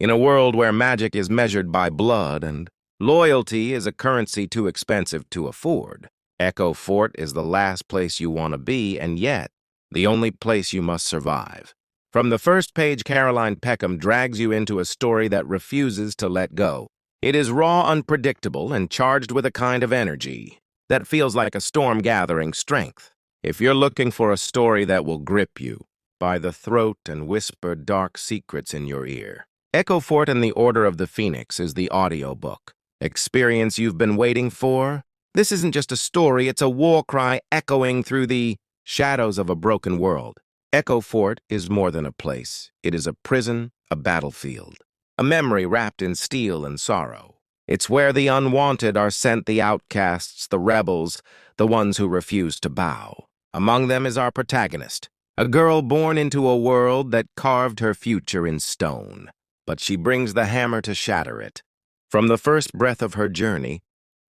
In a world where magic is measured by blood and loyalty is a currency too expensive to afford, Echo Fort is the last place you want to be, and yet the only place you must survive. From the first page, Caroline Peckham drags you into a story that refuses to let go. It is raw, unpredictable, and charged with a kind of energy that feels like a storm gathering strength. If you're looking for a story that will grip you by the throat and whisper dark secrets in your ear, Echo Fort and the Order of the Phoenix is the audiobook. Experience you've been waiting for? This isn't just a story, it's a war cry echoing through the shadows of a broken world. Echo Fort is more than a place. It is a prison, a battlefield, a memory wrapped in steel and sorrow. It's where the unwanted are sent, the outcasts, the rebels, the ones who refuse to bow. Among them is our protagonist, a girl born into a world that carved her future in stone. But she brings the hammer to shatter it. From the first breath of her journey,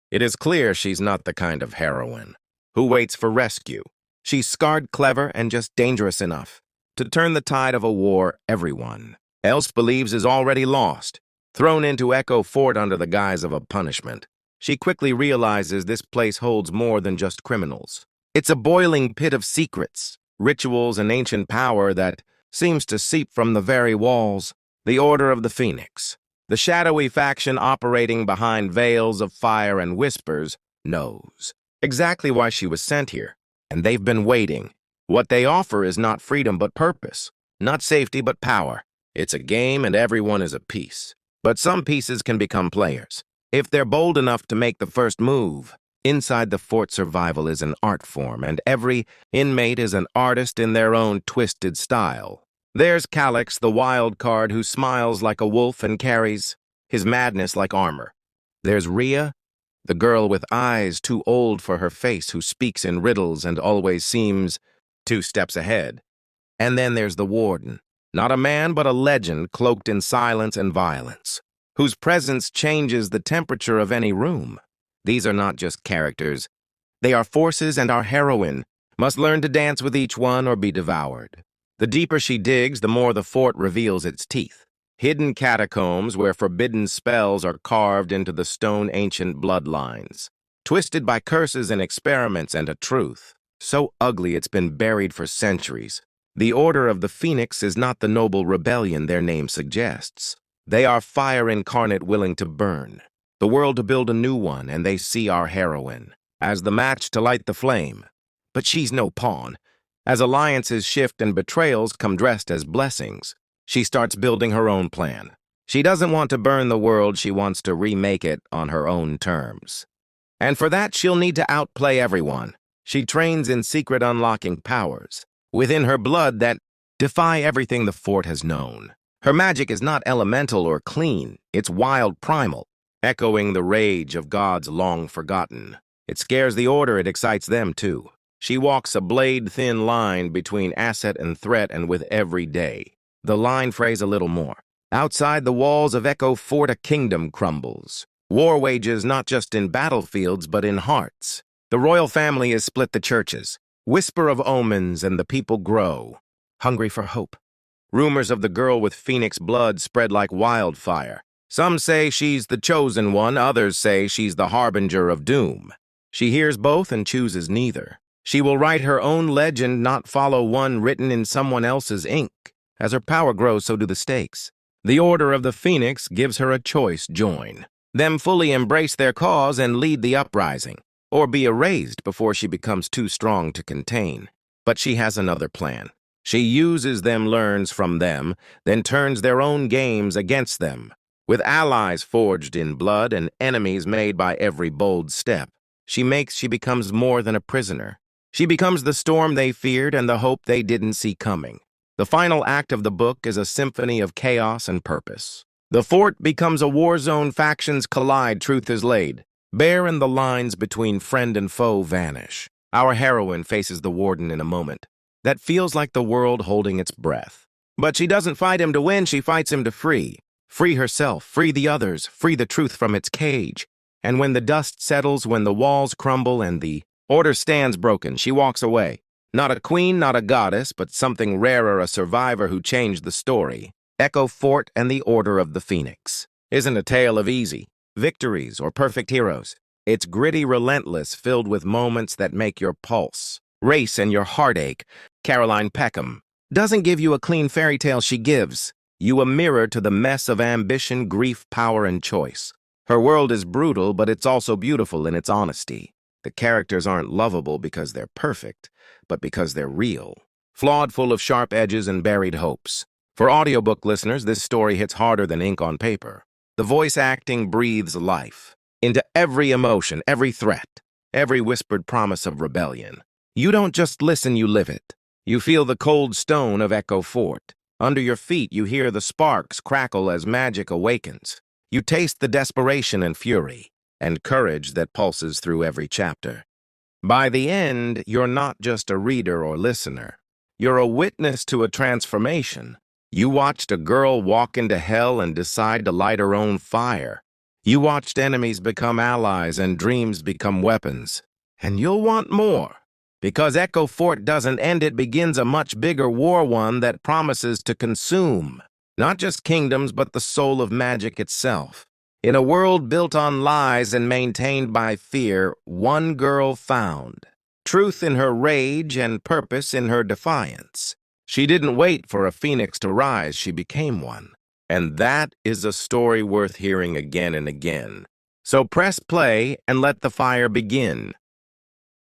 it is clear she's not the kind of heroine who waits for rescue. She's scarred, clever, and just dangerous enough to turn the tide of a war everyone else believes is already lost. Thrown into Echo Fort under the guise of a punishment, she quickly realizes this place holds more than just criminals. It's a boiling pit of secrets, rituals, and ancient power that seems to seep from the very walls. The Order of the Phoenix, the shadowy faction operating behind veils of fire and whispers, knows exactly why she was sent here, and they've been waiting. What they offer is not freedom but purpose, not safety but power. It's a game and everyone is a piece. But some pieces can become players, if they're bold enough to make the first move. Inside the fort, survival is an art form, and every inmate is an artist in their own twisted style. There's Calyx, the wild card who smiles like a wolf and carries his madness like armor. There's Rhea, the girl with eyes too old for her face who speaks in riddles and always seems 2 steps ahead. And then there's the Warden, not a man but a legend cloaked in silence and violence, whose presence changes the temperature of any room. These are not just characters. They are forces, and our heroine must learn to dance with each one or be devoured. The deeper she digs, the more the fort reveals its teeth. Hidden catacombs where forbidden spells are carved into the stone ancient bloodlines, twisted by curses and experiments, and a truth so ugly it's been buried for centuries. The Order of the Phoenix is not the noble rebellion their name suggests. They are fire incarnate, willing to burn the world to build a new one, and they see our heroine as the match to light the flame. But she's no pawn. As alliances shift and betrayals come dressed as blessings, she starts building her own plan. She doesn't want to burn the world, she wants to remake it on her own terms. And for that, she'll need to outplay everyone. She trains in secret, unlocking powers within her blood that defy everything the fort has known. Her magic is not elemental or clean, it's wild, primal, echoing the rage of gods long forgotten. It scares the Order, it excites them too. She walks a blade-thin line between asset and threat, and with every day, the line frays a little more. Outside the walls of Echo Fort, a kingdom crumbles. War wages not just in battlefields, but in hearts. The royal family has split the churches. Whisper of omens, and the people grow, hungry for hope. Rumors of the girl with phoenix blood spread like wildfire. Some say she's the chosen one, others say she's the harbinger of doom. She hears both and chooses neither. She will write her own legend, not follow one written in someone else's ink. As her power grows, so do the stakes. The Order of the Phoenix gives her a choice: join them, fully embrace their cause, and lead the uprising, or be erased before she becomes too strong to contain. But she has another plan. She uses them, learns from them, then turns their own games against them. With allies forged in blood and enemies made by every bold step, she becomes more than a prisoner. She becomes the storm they feared and the hope they didn't see coming. The final act of the book is a symphony of chaos and purpose. The fort becomes a war zone, factions collide, truth is laid bare, and the lines between friend and foe vanish. Our heroine faces the Warden in a moment that feels like the world holding its breath. But she doesn't fight him to win, she fights him to free. Free herself, free the others, free the truth from its cage. And when the dust settles, when the walls crumble and the Order stands broken, she walks away. Not a queen, not a goddess, but something rarer, a survivor who changed the story. Echo Fort and the Order of the Phoenix isn't a tale of easy victories or perfect heroes. It's gritty, relentless, filled with moments that make your pulse race and your heart ache. Caroline Peckham doesn't give you a clean fairy tale, she gives you a mirror to the mess of ambition, grief, power, and choice. Her world is brutal, but it's also beautiful in its honesty. The characters aren't lovable because they're perfect, but because they're real. Flawed, full of sharp edges and buried hopes. For audiobook listeners, this story hits harder than ink on paper. The voice acting breathes life into every emotion, every threat, every whispered promise of rebellion. You don't just listen, you live it. You feel the cold stone of Echo Fort. Under your feet, you hear the sparks crackle as magic awakens. You taste the desperation and fury and courage that pulses through every chapter. By the end, you're not just a reader or listener. You're a witness to a transformation. You watched a girl walk into hell and decide to light her own fire. You watched enemies become allies and dreams become weapons. And you'll want more. Because Echo Fort doesn't end, it begins a much bigger war, one that promises to consume not just kingdoms, but the soul of magic itself. In a world built on lies and maintained by fear, one girl found truth in her rage and purpose in her defiance. She didn't wait for a phoenix to rise, she became one. And that is a story worth hearing again and again. So press play and let the fire begin.